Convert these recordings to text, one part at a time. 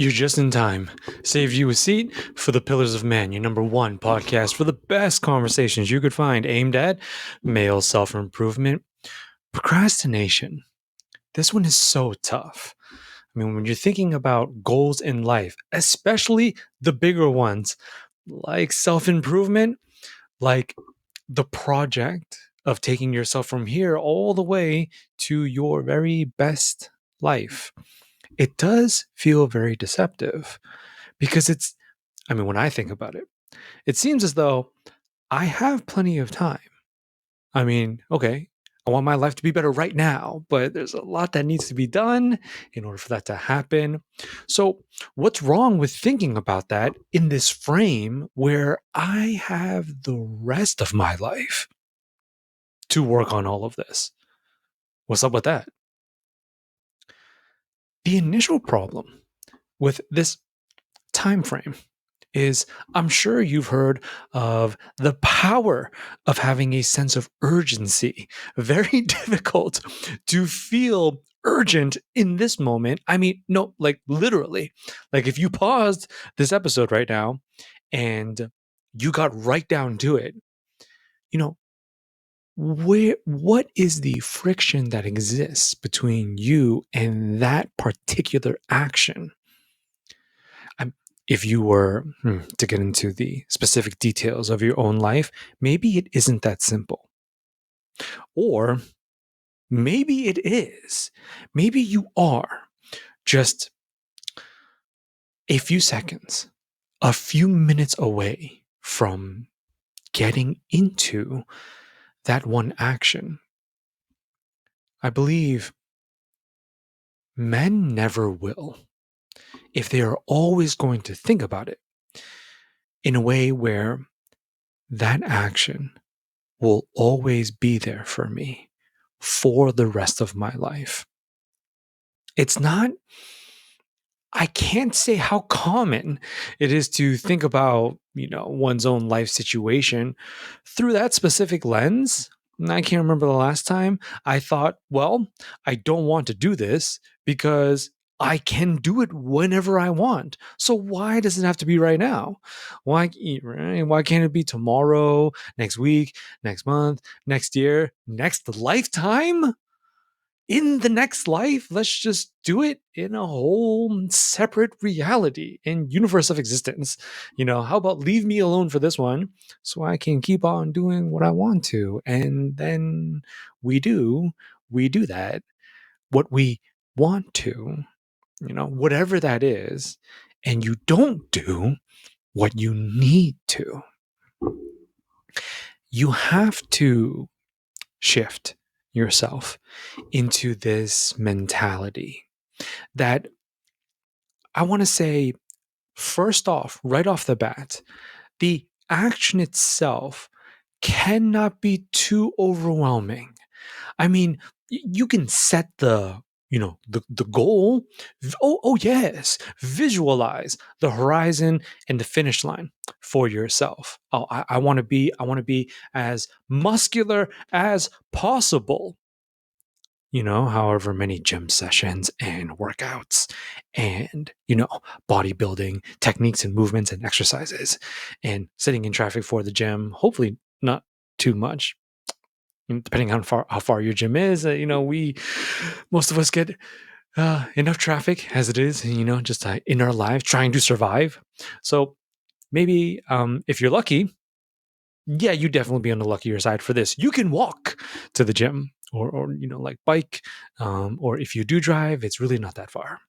You're just in time. Saved you a seat for the Pillars of Man, your number one podcast for the best conversations you could find aimed at male self improvement. Procrastination. This one is so tough. I mean, when you're thinking about goals in life, especially the bigger ones like self improvement, like the project of taking yourself from here all the way to your very best life, it does feel very deceptive because when I think about it, it seems as though I have plenty of time. I mean, okay, I want my life to be better right now, but there's a lot that needs to be done in order for that to happen. So, what's wrong with thinking about that in this frame where I have the rest of my life to work on all of this? What's up with that? The initial problem with this time frame is I'm sure you've heard of the power of having a sense of urgency. Very difficult to feel urgent in this moment. I mean, no, like literally. Like if you paused this episode right now and you got right down to it, you know, what is the friction that exists between you and that particular action? If you were to get into the specific details of your own life, maybe it isn't that simple. Or maybe it is. Maybe you are just a few seconds, a few minutes away from getting into that one action. I believe men never will, if they are always going to think about it in a way where that action will always be there for me for the rest of my life. It's not, I can't say how common it is to think about, one's own life situation through that specific lens. And I can't remember the last time I thought, well, I don't want to do this because I can do it whenever I want. So why does it have to be right now? Why can't it be tomorrow, next week, next month, next year, next lifetime? In the next life, let's just do it in a whole separate reality and universe of existence. How about leave me alone for this one so I can keep on doing what I want to? And then we do that, what we want to, whatever that is, and you don't do what you need to. You have to shift yourself into this mentality that I want to say, first off, right off the bat, the action itself cannot be too overwhelming. I mean, you can set the goal. Oh yes, visualize the horizon and the finish line for yourself. Oh, I want to be as muscular as possible. However many gym sessions and workouts and, bodybuilding techniques and movements and exercises and sitting in traffic for the gym, hopefully not too much. Depending on how far your gym is, most of us get enough traffic as it is, just in our lives trying to survive. So maybe if you're lucky, yeah, you definitely be on the luckier side for this. You can walk to the gym or like bike, or if you do drive, it's really not that far.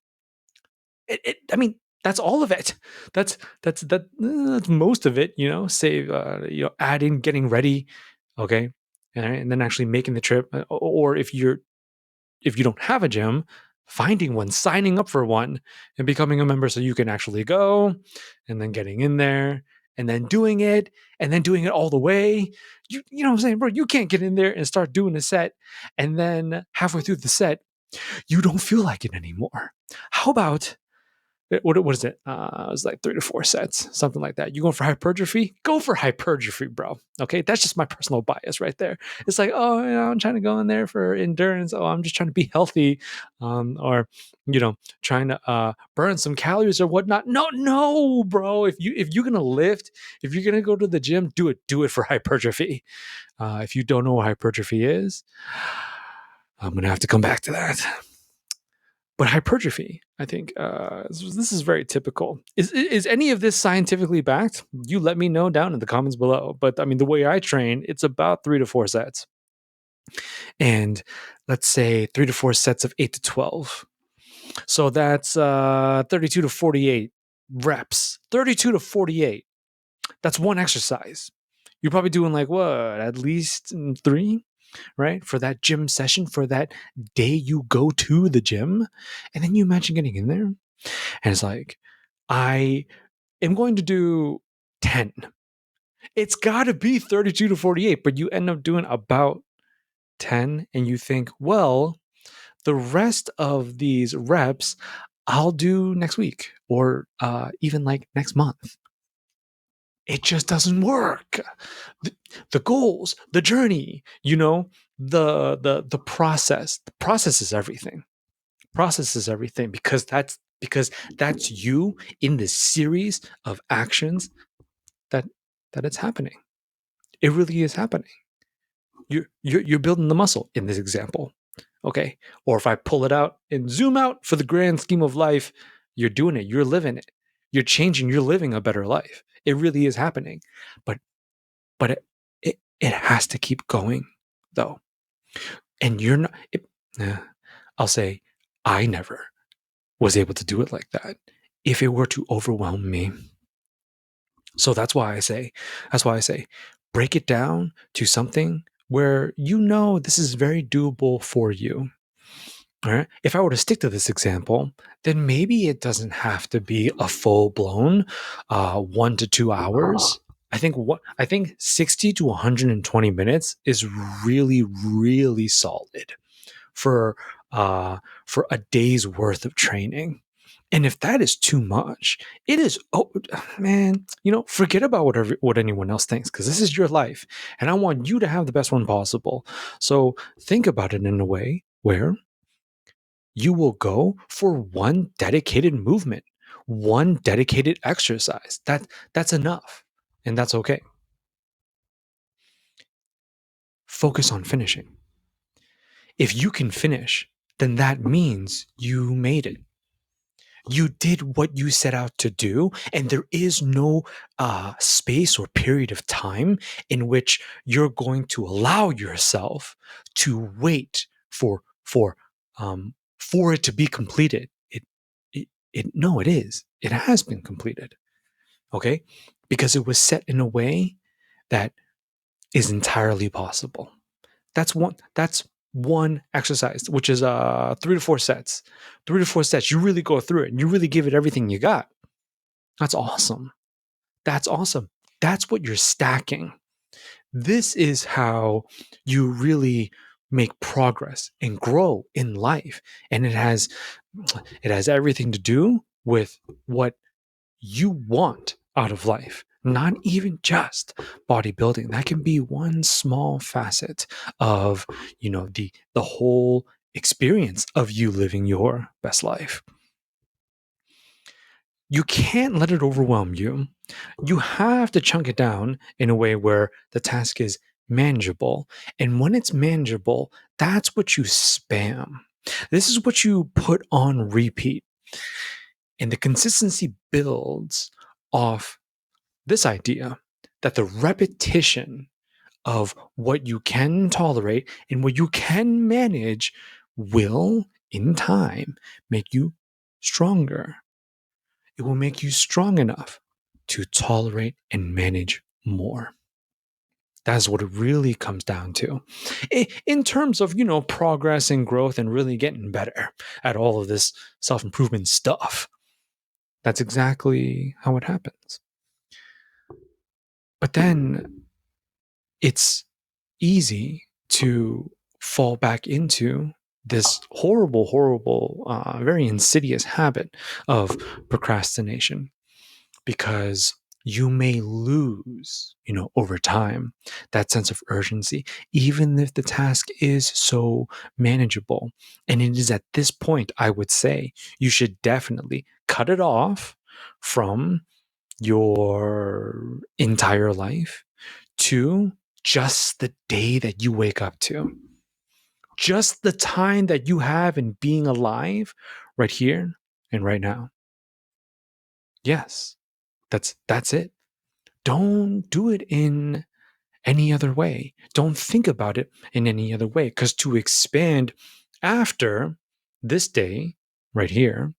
That's all of it. That's most of it. Save add in getting ready, okay, and then actually making the trip. Or if you don't have a gym, finding one, signing up for one, and becoming a member so you can actually go, and then getting in there, and then doing it, and then doing it all the way. You know what I'm saying, bro? You can't get in there and start doing a set, and then halfway through the set, you don't feel like it anymore. How about what is it? It was like 3 to 4 sets, something like that. You going for hypertrophy? Go for hypertrophy, bro. Okay, that's just my personal bias right there. It's like, oh, I'm trying to go in there for endurance. Oh, I'm just trying to be healthy, or trying to burn some calories or whatnot. No, no, bro. If you're gonna lift, if you're gonna go to the gym, do it for hypertrophy. If you don't know what hypertrophy is, I'm gonna have to come back to that. But hypertrophy, I think, this is very typical. Is any of this scientifically backed? You let me know down in the comments below. But I mean, the way I train, it's about 3 to 4 sets, and let's say 3 to 4 sets of 8 to 12. So that's 32 to 48 reps. 32 to 48. That's one exercise. You're probably doing like what, at least three, right? For that gym session, for that day you go to the gym. And then you imagine getting in there. And it's like, I am going to do 10. It's got to be 32 to 48, but you end up doing about 10. And you think, well, the rest of these reps, I'll do next week or even like next month. It just doesn't work. The goals, the journey, the process. The process is everything. Process is everything because that's you in this series of actions that it's happening. It really is happening. You're building the muscle in this example. Okay. Or if I pull it out and zoom out for the grand scheme of life, you're doing it. You're living it. You're changing. You're living a better life. It really is happening. But it has to keep going though. And you're not, I'll say, I never was able to do it like that if it were to overwhelm me. So that's why I say, break it down to something where this is very doable for you. All right. If I were to stick to this example, then maybe it doesn't have to be a full blown 1 to 2 hours. I think 60 to 120 minutes is really, really solid for a day's worth of training. And if that is too much, it is, oh man, forget about what anyone else thinks, because this is your life and I want you to have the best one possible. So think about it in a way where you will go for one dedicated movement, one dedicated exercise. That's enough. And that's okay. Focus on finishing. If you can finish, then that means you made it. You did what you set out to do, and there is no space or period of time in which you're going to allow yourself to wait for it to be completed. No, it is. It has been completed. Okay, because it was set in a way that is entirely possible. That's one exercise, which is 3 to 4 sets. 3 to 4 sets. You really go through it and you really give it everything you got. That's awesome. That's awesome. That's what you're stacking. This is how you really make progress and grow in life. And it has everything to do with what you want out of life, not even just bodybuilding. That can be one small facet of the whole experience of you living your best life. You can't let it overwhelm you. You have to chunk it down in a way where the task is manageable. And when it's manageable, that's what you spam. This is what you put on repeat. And the consistency builds off this idea that the repetition of what you can tolerate and what you can manage will, in time, make you stronger. It will make you strong enough to tolerate and manage more. That's what it really comes down to. In terms of, progress and growth and really getting better at all of this self-improvement stuff, that's exactly how it happens. But then it's easy to fall back into this horrible, horrible, very insidious habit of procrastination, because you may lose, over time, that sense of urgency, even if the task is so manageable. And it is at this point, I would say, you should definitely cut it off from your entire life to just the day that you wake up to, just the time that you have in being alive right here and right now. Yes, that's it. Don't do it in any other way. Don't think about it in any other way, because to expand after this day right here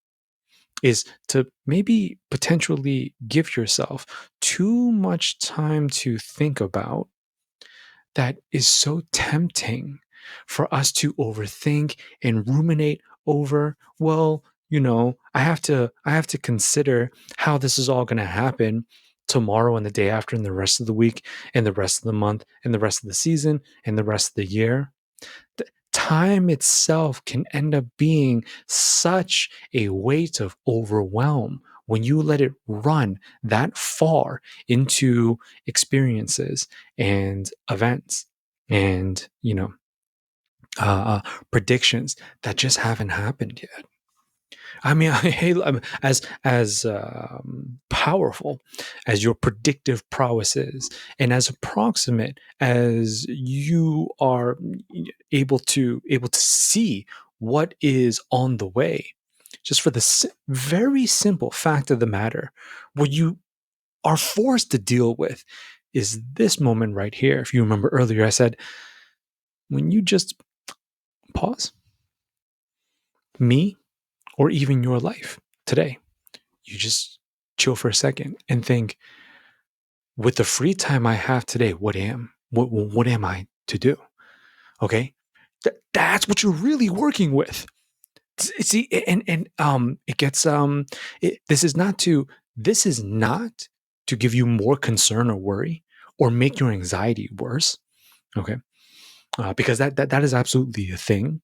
is to maybe potentially give yourself too much time to think about. That is so tempting for us to overthink and ruminate over. Well, I have to consider how this is all going to happen tomorrow and the day after and the rest of the week and the rest of the month and the rest of the season and the rest of the year. Time itself can end up being such a weight of overwhelm when you let it run that far into experiences and events and predictions that just haven't happened yet. I mean, as powerful as your predictive prowess is, and as approximate as you are able to see what is on the way, just for the very simple fact of the matter, what you are forced to deal with is this moment right here. If you remember earlier, I said, when you just pause, me or even your life today, you just chill for a second and think, with the free time I have today, what am I to do? Okay, that's what you're really working with. See, and it gets this is not to give you more concern or worry or make your anxiety worse. Okay, because that is absolutely a thing.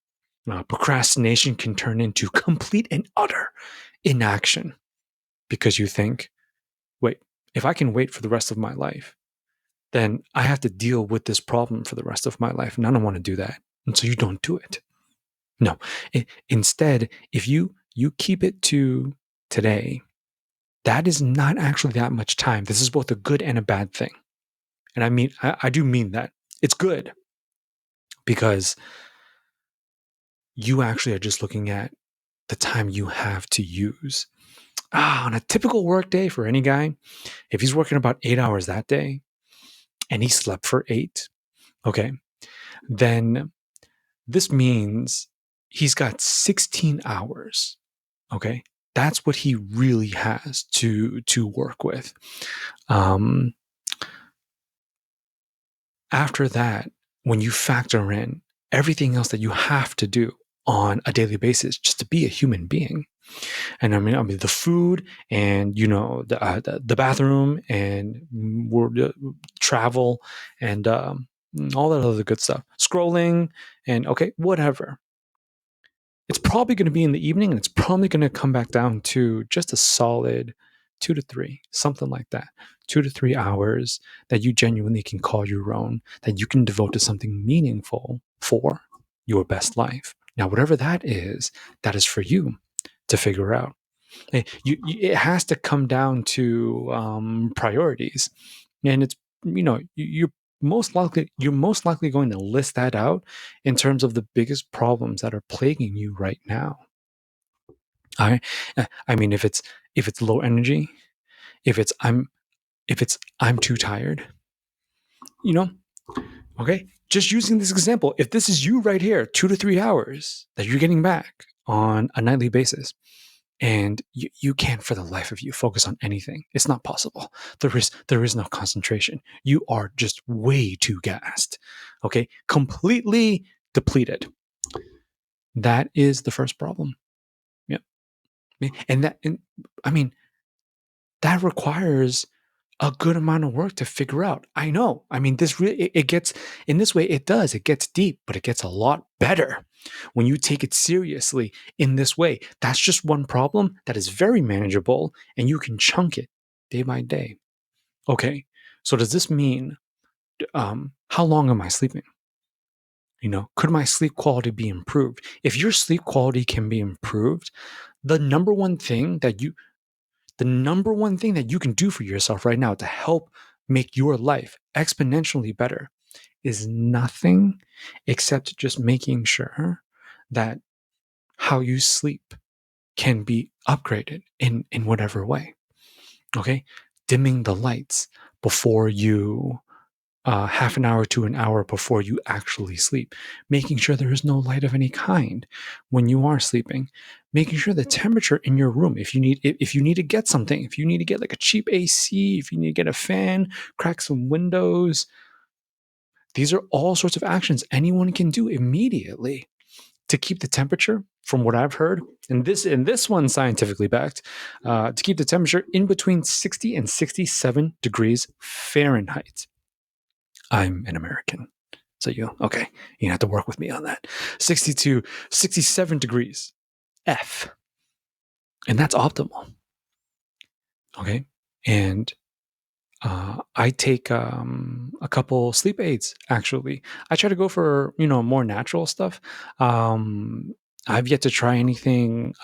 Procrastination can turn into complete and utter inaction because you think, wait, if I can wait for the rest of my life, then I have to deal with this problem for the rest of my life. And I don't want to do that. And so you don't do it. No. Instead, if you keep it to today, that is not actually that much time. This is both a good and a bad thing. And I do mean that. It's good because you actually are just looking at the time you have to use. On a typical work day for any guy, if he's working about 8 hours that day and he slept for 8, okay, then this means he's got 16 hours. Okay. That's what he really has to work with. After that, when you factor in everything else that you have to do on a daily basis just to be a human being, and I mean the food and the bathroom and travel and all that other good stuff, scrolling and okay, whatever. It's probably going to be in the evening, and it's probably going to come back down to just a solid 2 to 3, something like that. 2 to 3 hours that you genuinely can call your own, that you can devote to something meaningful for your best life. Now, whatever that is for you to figure out. It has to come down to priorities, and it's you're most likely going to list that out in terms of the biggest problems that are plaguing you right now. I mean, if it's low energy, if it's I'm too tired, you know, okay. Just using this example, if this is you right here, 2 to 3 hours that you're getting back on a nightly basis, and you can't for the life of you focus on anything. It's not possible. There is no concentration. You are just way too gassed. Okay, completely depleted. That is the first problem. Yeah, and I mean that requires a good amount of work to figure out. I know. I mean, this really it gets in this way. It does. It gets deep, but it gets a lot better when you take it seriously in this way. That's just one problem that is very manageable, and you can chunk it day by day. Okay. So does this mean how long am I sleeping? Could my sleep quality be improved? If your sleep quality can be improved, the number one thing that you the number one thing that you can do for yourself right now to help make your life exponentially better is nothing except just making sure that how you sleep can be upgraded in whatever way. Okay? Dimming the lights before you half an hour to an hour before you actually sleep, making sure there is no light of any kind when you are sleeping, making sure the temperature in your room, if you need to get something, if you need to get like a cheap AC, if you need to get a fan, crack some windows, these are all sorts of actions anyone can do immediately to keep the temperature, from what I've heard, and this one's scientifically backed, to keep the temperature in between 60 and 67 degrees Fahrenheit. I'm an American. So you have to work with me on that. 62, 67 degrees F. And that's optimal. Okay. And I take a couple sleep aids, actually. I try to go for, more natural stuff. I've yet to try anything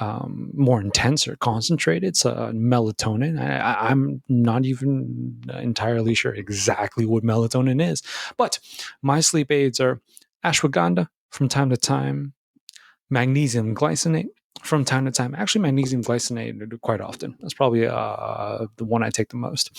more intense or concentrated. So melatonin. I'm not even entirely sure exactly what melatonin is, but my sleep aids are ashwagandha from time to time, magnesium glycinate from time to time. Actually, magnesium glycinate quite often. That's probably the one I take the most.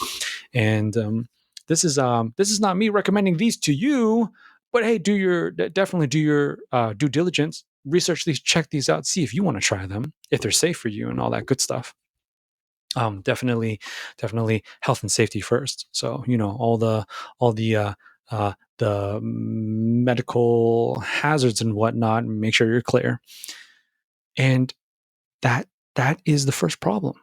And this is not me recommending these to you, but hey, definitely do your due diligence. Research these, check these out, see if you want to try them, if they're safe for you, and all that good stuff. Definitely health and safety first. So all the medical hazards and whatnot. Make sure you're clear. And that that is the first problem.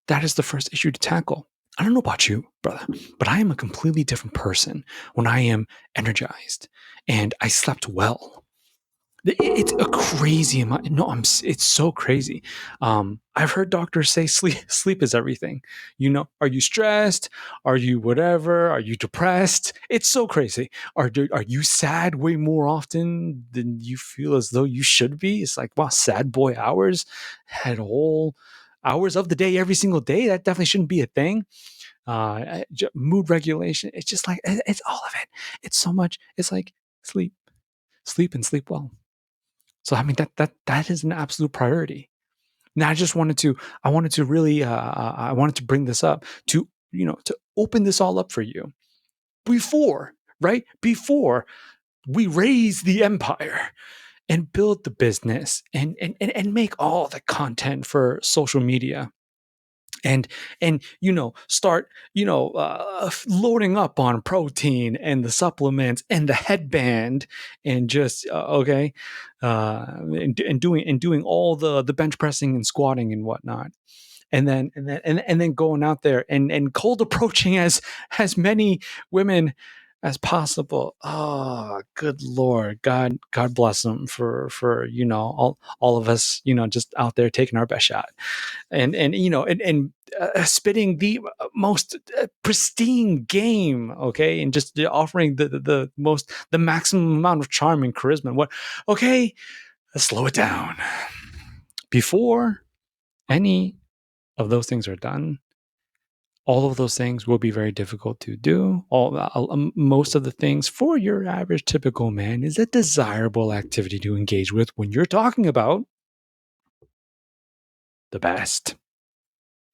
That is the first issue to tackle. I don't know about you, brother, but I am a completely different person when I am energized and I slept well. It's a crazy amount. No, it's so crazy. I've heard doctors say sleep is everything. Are you stressed? Are you whatever? Are you depressed? It's so crazy. Are you sad way more often than you feel as though you should be? It's like, wow, sad boy hours, had whole hours of the day every single day. That definitely shouldn't be a thing. Mood regulation. It's just like it's all of it. It's so much. It's like sleep, sleep, and sleep well. So I mean that is an absolute priority. Now I wanted to really I wanted to bring this up to open this all up for you before, right? Before we raise the empire and build the business and make all the content for social media and start loading up on protein and the supplements and the headband and just okay and doing all the bench pressing and squatting and whatnot, and then going out there and cold approaching as many women as possible. Oh, good Lord, God bless them for all of us, just out there taking our best shot and spitting the most pristine game, okay, and just offering the maximum amount of charm and charisma. What? Okay, let's slow it down. Before any of those things are done, all of those things will be very difficult to do. Most of the things for your average typical man is a desirable activity to engage with when you're talking about the best,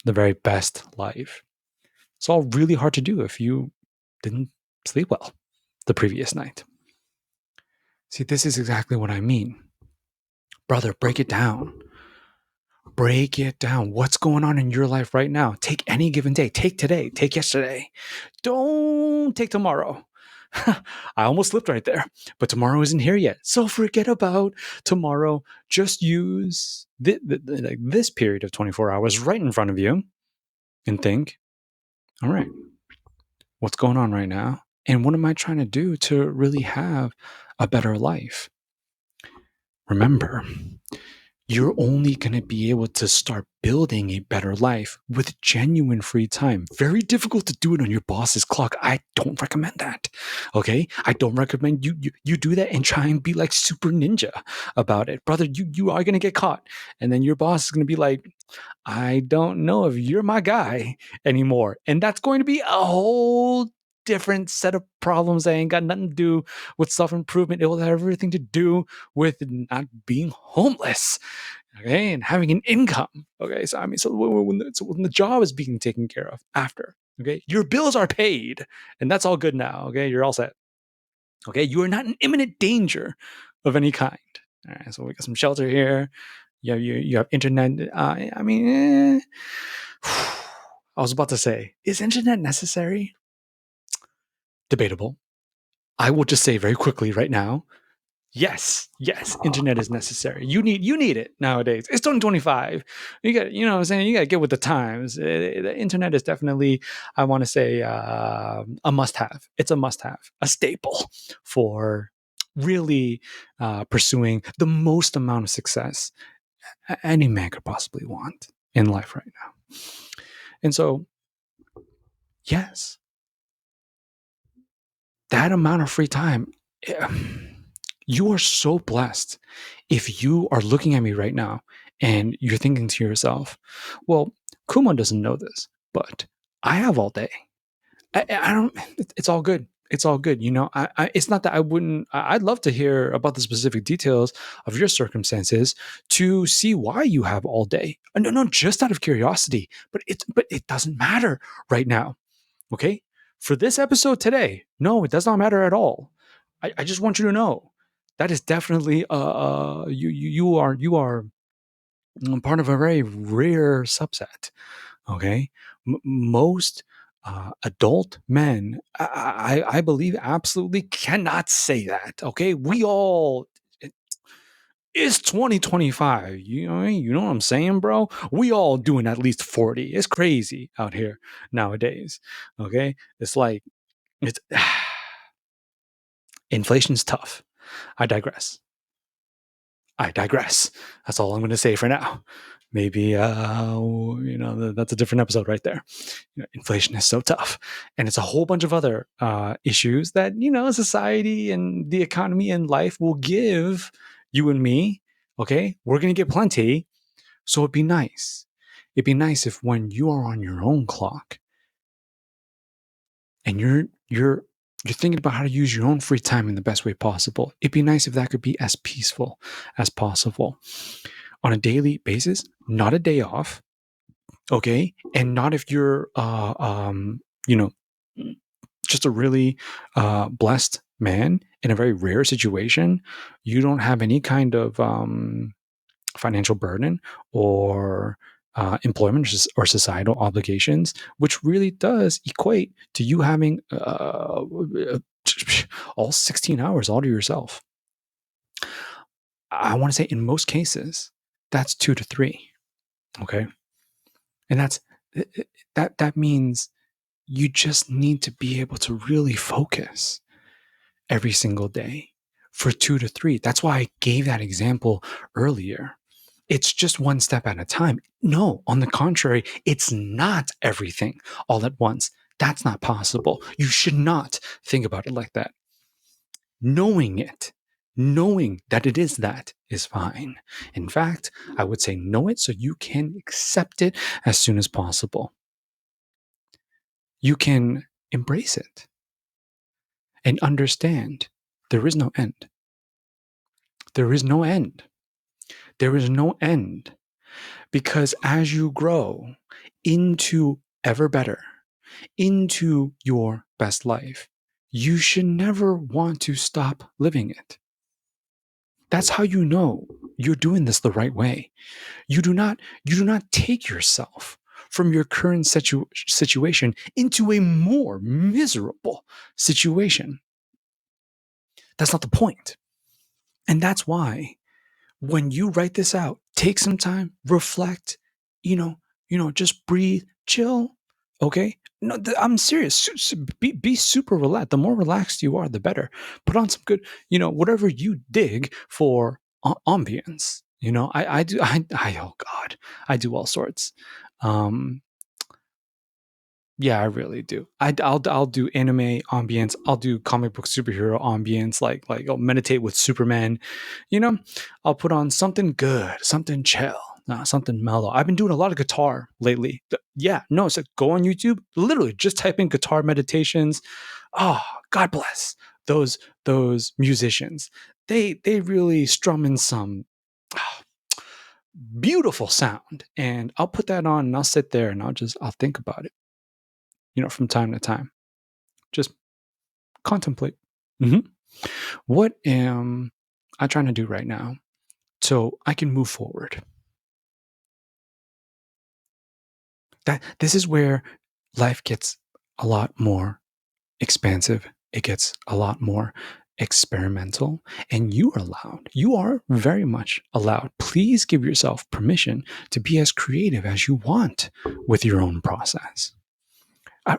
the very best life. It's all really hard to do if you didn't sleep well the previous night. See, this is exactly what I mean. Brother, break it down. Break it down. What's going on in your life right now? Take any given day. Take today. Take yesterday. Don't take tomorrow. I almost slipped right there, but tomorrow isn't here yet. So forget about tomorrow. Just use this period of 24 hours right in front of you and think, all right, what's going on right now, and what am I trying to do to really have a better life. Remember, you're only going to be able to start building a better life with genuine free time. Very difficult to do it on your boss's clock. I don't recommend that. Okay? I don't recommend you do that and try and be like super ninja about it. Brother, you are going to get caught. And then your boss is going to be like, I don't know if you're my guy anymore. And that's going to be a whole different set of problems that ain't got nothing to do with self-improvement. It will have everything to do with not being homeless, okay, and having an income. Okay, so I mean, so when the job is being taken care of after, okay, your bills are paid, and that's all good now. Okay, you're all set. Okay, you are not in imminent danger of any kind. All right, so we got some shelter here. You have internet. I mean, I was about to say, is internet necessary? Debatable. I will just say very quickly right now, yes, internet is necessary. You need it nowadays. It's 2025. You got, you know what I'm saying? You got to get with the times. The internet is definitely, I want to say, a must-have. It's a must-have, a staple for really pursuing the most amount of success any man could possibly want in life right now. And so, yes, that amount of free time, eh, you are so blessed if you are looking at me right now and you're thinking to yourself, well, Kuma doesn't know this, but I have all day. I don't, it's all good. It's all good. You know, it's not that I wouldn't, I'd love to hear about the specific details of your circumstances to see why you have all day. No, just out of curiosity, but it doesn't matter right now. Okay. For this episode today, no, it does not matter at all. I just want you to know that is definitely you are part of a very rare subset. Okay, most adult men, I believe, absolutely cannot say that. Okay, we all. It's 2025. You know what I'm saying, bro? We all doing at least 40. It's crazy out here nowadays. Okay, it's like it's inflation's tough. I digress. I digress. That's all I'm going to say for now. Maybe that's a different episode right there. Inflation is so tough, and it's a whole bunch of other issues that society and the economy and life will give you and me. Okay, we're going to get plenty, so it'd be nice. It'd be nice if when you are on your own clock and you're thinking about how to use your own free time in the best way possible. It'd be nice if that could be as peaceful as possible on a daily basis, not a day off, okay? And not if you're you know, just a really blessed man in a very rare situation, you don't have any kind of financial burden or employment or societal obligations, which really does equate to you having all 16 hours all to yourself. I want to say in most cases, that's 2 to 3. Okay. And that means you just need to be able to really focus every single day for 2 to 3. That's why I gave that example earlier. It's just one step at a time. No, on the contrary, it's not everything all at once. That's not possible. You should not think about it like that. Knowing it, knowing that it is that is fine. In fact, I would say know it so you can accept it as soon as possible. You can embrace it and understand there is no end. There is no end. There is no end. Because as you grow into ever better, into your best life, you should never want to stop living it. That's how you know you're doing this the right way. You do not take yourself from your current situation into a more miserable situation. That's not the point. And that's why when you write this out, take some time, reflect, just breathe, chill, Okay? No, I'm serious. Be super relaxed. The more relaxed you are, the better. Put on some good, whatever you dig for ambience. I do. Oh God, I do all sorts. Um, yeah, I really do. I'll do anime ambience. I'll do comic book superhero ambience. Like I'll meditate with Superman. You know, I'll put on something good, something chill, something mellow. I've been doing a lot of guitar lately. Yeah, no, so go on YouTube. Literally, just type in guitar meditations. Oh, God bless those musicians. They really strum in some beautiful sound, and I'll put that on and I'll sit there and I'll think about it. From time to time. Just contemplate. hmm What am I trying to do right now so I can move forward? That this is where life gets a lot more expansive. It gets a lot more experimental, and you are very much allowed. Please give yourself permission to be as creative as you want with your own process.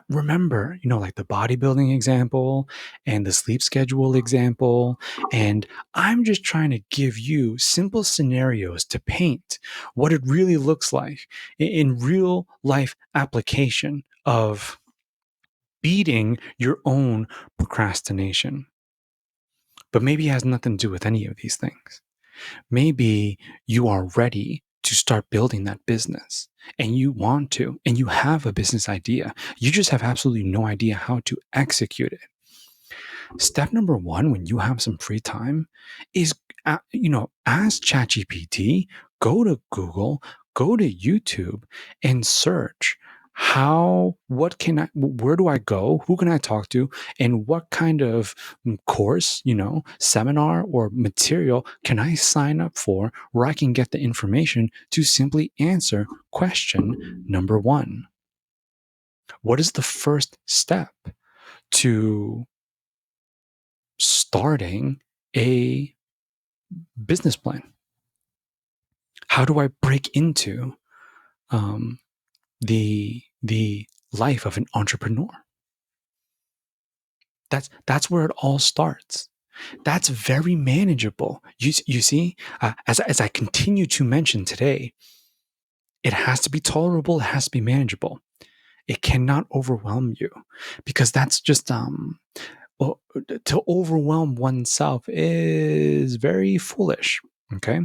Remember, like the bodybuilding example and the sleep schedule example. And I'm just trying to give you simple scenarios to paint what it really looks like in real life application of beating your own procrastination. But maybe it has nothing to do with any of these things. Maybe you are ready to start building that business and you want to, and you have a business idea. You just have absolutely no idea how to execute it. Step number one, when you have some free time, is, ask ChatGPT, go to Google, go to YouTube and search where do I go? Who can I talk to? And what kind of course, seminar or material can I sign up for where I can get the information to simply answer question number one? What is the first step to starting a business plan? How do I break into um, the life of an entrepreneur? That's where it all starts. That's very manageable. You see, as I continue to mention today, it has to be tolerable. It has to be manageable. It cannot overwhelm you, because that's just well, to overwhelm oneself is very foolish. Okay,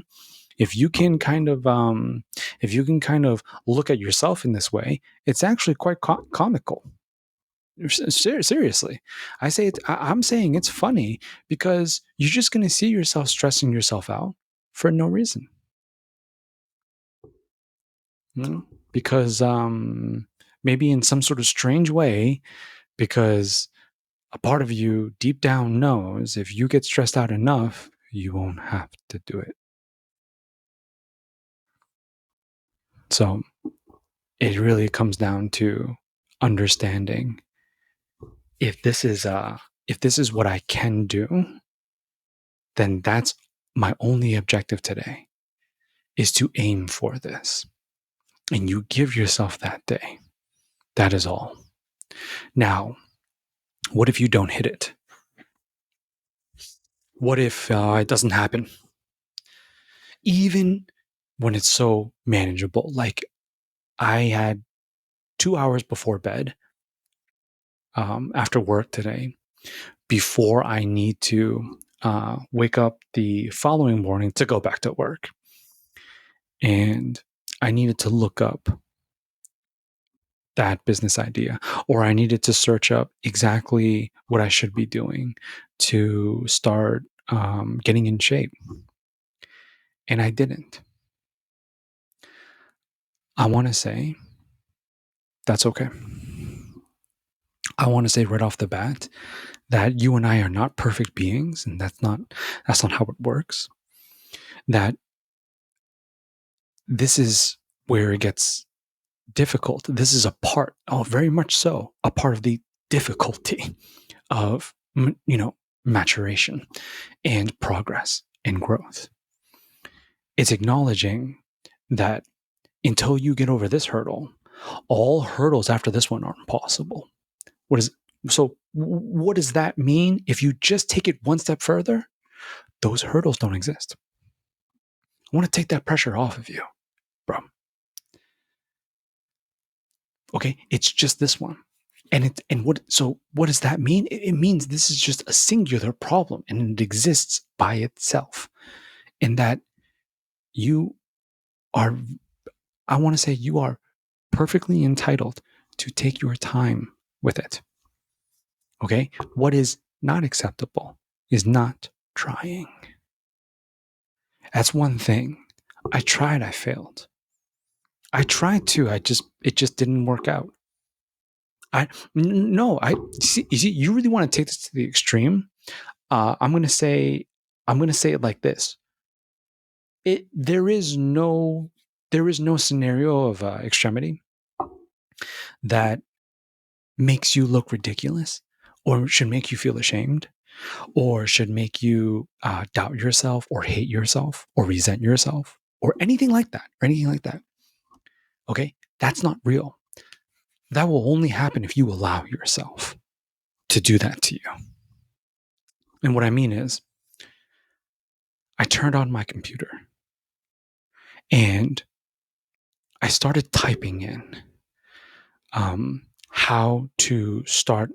if you can kind of look at yourself in this way, it's actually quite comical. Seriously, I'm saying it's funny, because you're just going to see yourself stressing yourself out for no reason. Because maybe in some sort of strange way, because a part of you deep down knows if you get stressed out enough, you won't have to do it. So it really comes down to understanding, if this is what I can do, then that's my only objective today, is to aim for this. And you give yourself that day. That is all. Now, what if you don't hit it? What if it doesn't happen? Even when it's so manageable, like I had 2 hours before bed after work today, before I need to wake up the following morning to go back to work. And I needed to look up that business idea, or I needed to search up exactly what I should be doing to start getting in shape. And I didn't. I want to say that's okay. I want to say right off the bat that you and I are not perfect beings, and that's not how it works. That this is where it gets difficult. This is very much so, a part of the difficulty of maturation and progress and growth. It's acknowledging that until you get over this hurdle, All hurdles after this one are impossible. What does that mean? If you just take it one step further, those hurdles don't exist. I want to take that pressure off of you, bro. Okay, it's just this one. What does that mean? It means this is just a singular problem and it exists by itself. And that you are, I want to say you are perfectly entitled to take your time with it. Okay? What is not acceptable is not trying. That's one thing. I tried, I failed. I tried to, it just didn't work out. You really want to take this to the extreme. I'm gonna say it like this. There is no scenario of extremity that makes you look ridiculous or should make you feel ashamed or should make you doubt yourself or hate yourself or resent yourself or anything like that Okay, that's not real. That will only happen if you allow yourself to do that to you. And what I mean is, I turned on my computer and I started typing in how to start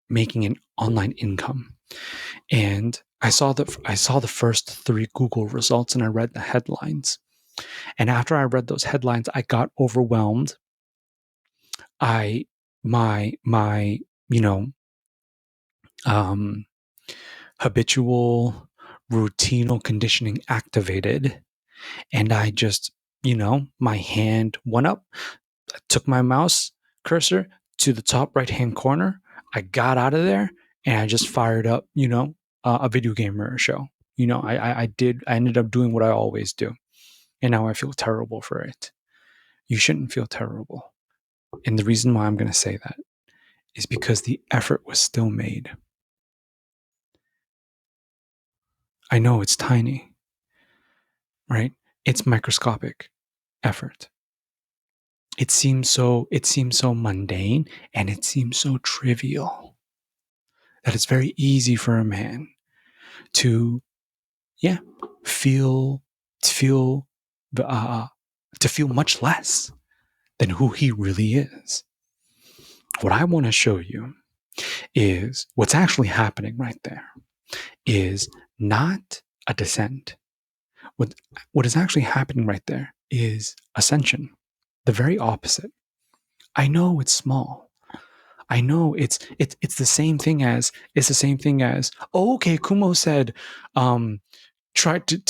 making an online income. And I saw the first 3 Google results and I read the headlines. And after I read those headlines, I got overwhelmed. My habitual routinal conditioning activated. And I just, my hand went up. I took my mouse cursor to the top right hand corner. I got out of there and I just fired up, a video game or a show. I ended up doing what I always do. And now I feel terrible for it. You shouldn't feel terrible. And the reason why I'm going to say that is because the effort was still made. I know it's tiny, right? It's microscopic effort. It seems so mundane and it seems so trivial that it's very easy for a man to feel much less than who he really is. What I want to show you is what's actually happening right there is not a descent. What is actually happening right there is ascension. The very opposite. I know it's small. I know it's the same thing as okay, Kumo said try to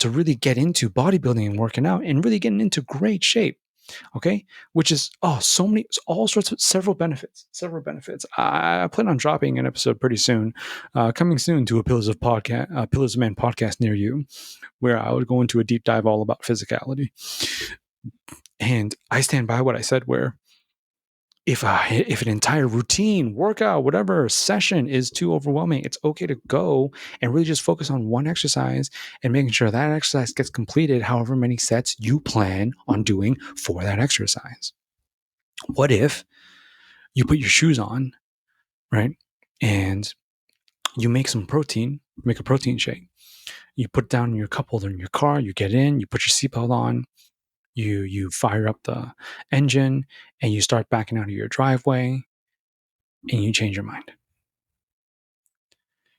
really get into bodybuilding and working out and really getting into great shape. Okay, which is all sorts of several benefits. I plan on dropping an episode pretty soon, coming soon to a Pillars of Man podcast near you, where I would go into a deep dive all about physicality. And I stand by what I said, where if an entire routine, workout, whatever session is too overwhelming, it's okay to go and really just focus on one exercise and making sure that exercise gets completed however many sets you plan on doing for that exercise. What if you put your shoes on, right? And you make a protein shake. You put it down in your cup holder in your car, you get in, you put your seatbelt on, you fire up the engine and you start backing out of your driveway and you change your mind.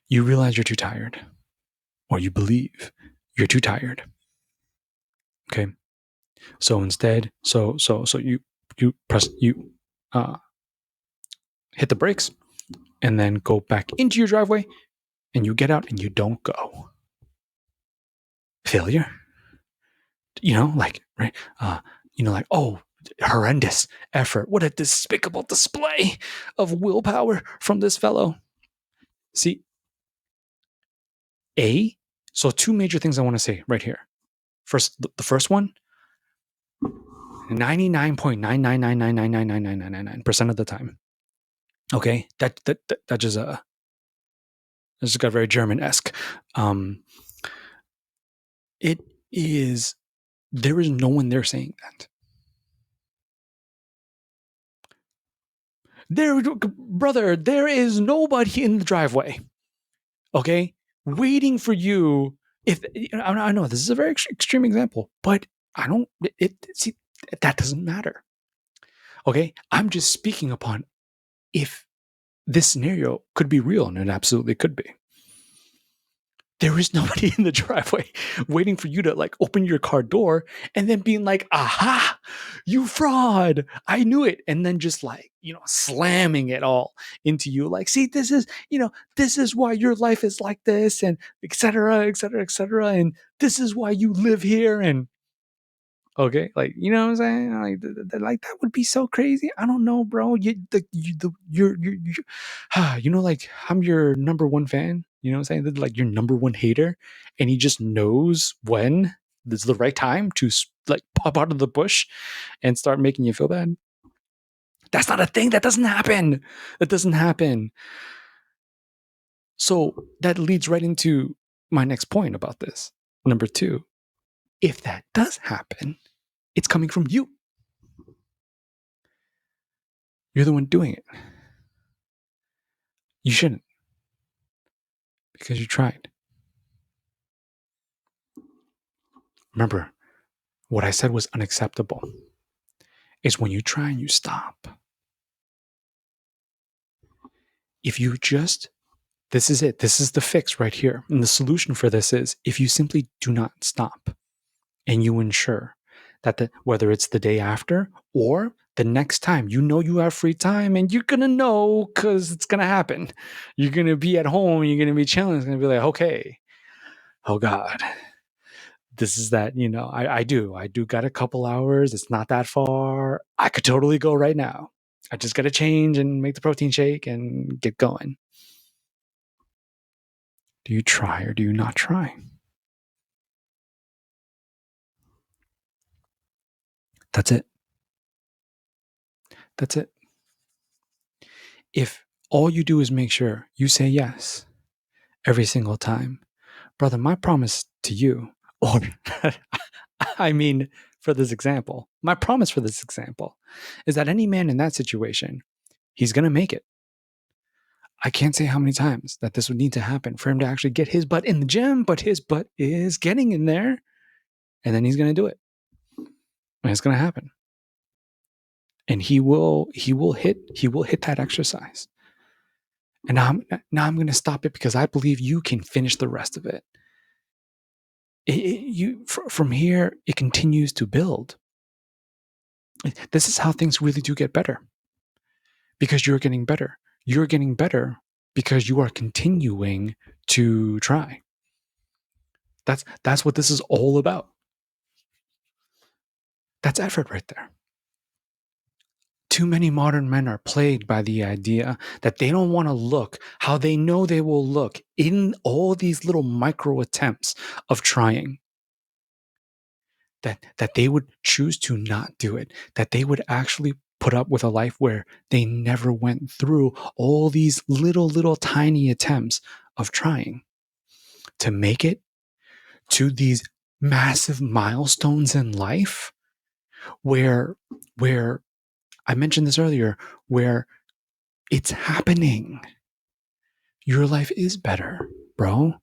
You realize you're too tired, or you believe you're too tired. Okay. So instead, you hit the brakes and then go back into your driveway and you get out and you don't go. Failure. Right? Oh, horrendous effort. What a despicable display of willpower from this fellow. See, so 2 major things I want to say right here. First, the first one, 99.999999999% of the time. Okay, that just got very German-esque. There is no one there saying that. Brother, there is nobody in the driveway, okay, waiting for you. If I know this is a very extreme example, but I don't. See, that doesn't matter. Okay, I'm just speaking upon if this scenario could be real, and it absolutely could be. There is nobody in the driveway waiting for you to like open your car door and then being like, aha, you fraud. I knew it. And then just like, slamming it all into you. Like, see, this is why your life is like this, and et cetera, et cetera, et cetera. And this is why you live here. And okay, like, you know what I'm saying? Like that would be so crazy. I don't know, bro. Like I'm your number one fan. You know what I'm saying? Like your number one hater, and he just knows when this is the right time to like pop out of the bush and start making you feel bad. That's not a thing. That doesn't happen. That doesn't happen. So that leads right into my next point about this. Number 2, if that does happen, it's coming from you. You're the one doing it. You shouldn't, because you tried. Remember, what I said was unacceptable. It's when you try and you stop. If you just, this is it. This is the fix right here. And the solution for this is if you simply do not stop and you ensure that whether it's the day after or the next time you have free time, and you're going to know because it's going to happen. You're going to be at home. You're going to be chilling. It's going to be like, okay, oh God, this is that, I do got a couple hours. It's not that far. I could totally go right now. I just got to change and make the protein shake and get going. Do you try or do you not try? That's it. That's it. If all you do is make sure you say yes every single time, brother, my promise to you, or I mean, for this example, my promise for this example is that any man in that situation, he's going to make it. I can't say how many times that this would need to happen for him to actually get his butt in the gym, but his butt is getting in there, and then he's going to do it. And it's going to happen. And he will hit that exercise. And now I'm going to stop it because I believe you can finish the rest of it. From here, it continues to build. This is how things really do get better, because you're getting better. You're getting better because you are continuing to try. That's what this is all about. That's effort right there. Too many modern men are plagued by the idea that they don't want to look how they know they will look in all these little micro attempts of trying. That they would choose to not do it, that they would actually put up with a life where they never went through all these little tiny attempts of trying to make it to these massive milestones in life where I mentioned this earlier, where it's happening. Your life is better, bro.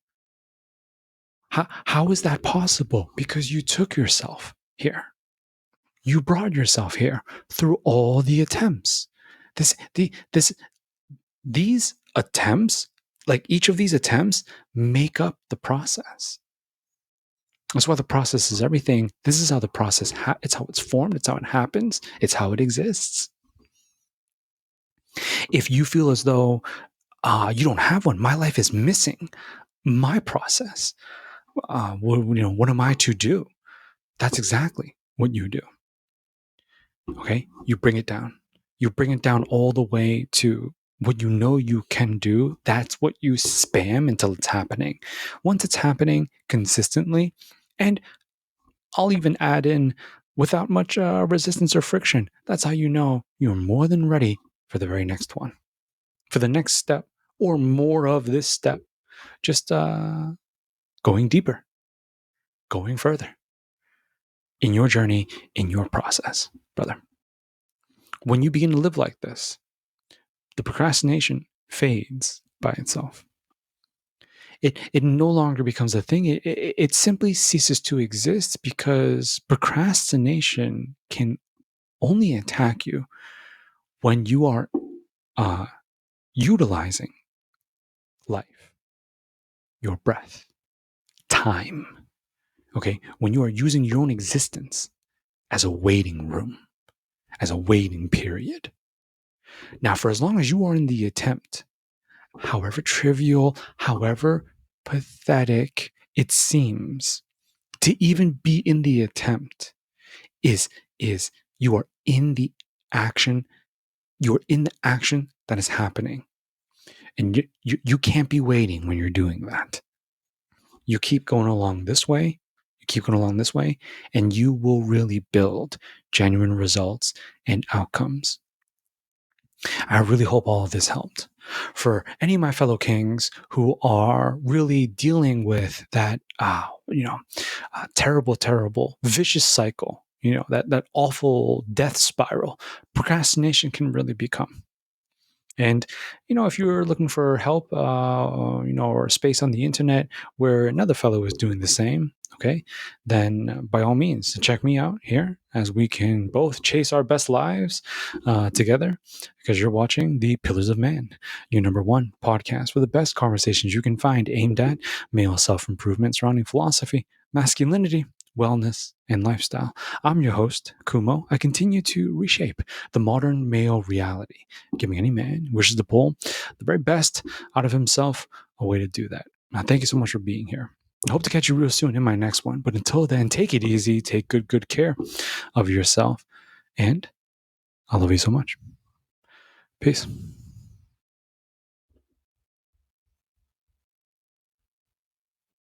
How is that possible? Because you took yourself here. You brought yourself here through all the attempts. These attempts, like each of these attempts, make up the process. That's why the process is everything. This is how the process, it's how it's formed. It's how it happens. It's how it exists. If you feel as though you don't have one, my life is missing my process, what am I to do? That's exactly what you do. Okay? You bring it down. You bring it down all the way to what you know you can do. That's what you spam until it's happening. Once it's happening consistently, and I'll even add in without much resistance or friction, that's how you know you're more than ready for the very next one, for the next step, or more of this step. Just going deeper, going further in your journey, in your process, brother. When you begin to live like this, the procrastination fades by itself. It no longer becomes a thing. It simply ceases to exist because procrastination can only attack you when you are uh, utilizing life, your breath, time. Okay, when you are using your own existence as a waiting room, as a waiting period. Now, for as long as you are in the attempt, however trivial, however pathetic it seems, to even be in the attempt is you are in the action, you're in the action that is happening. And you can't be waiting when you're doing that. You keep going along this way, and you will really build genuine results and outcomes. I really hope all of this helped. For any of my fellow kings who are really dealing with that, terrible, terrible, vicious cycle, that awful death spiral, procrastination can really become. And, if you're looking for help, or space on the internet where another fellow is doing the same, okay, then by all means, check me out here as we can both chase our best lives together, because you're watching The Pillars of Man, your number one podcast for the best conversations you can find aimed at male self-improvement surrounding philosophy, masculinity, wellness, and lifestyle. I'm your host, Kumo. I continue to reshape the modern male reality, giving any man who wishes to pull the very best out of himself a way to do that. Now, thank you so much for being here. I hope to catch you real soon in my next one. But until then, take it easy, take good care of yourself, and I love you so much. Peace.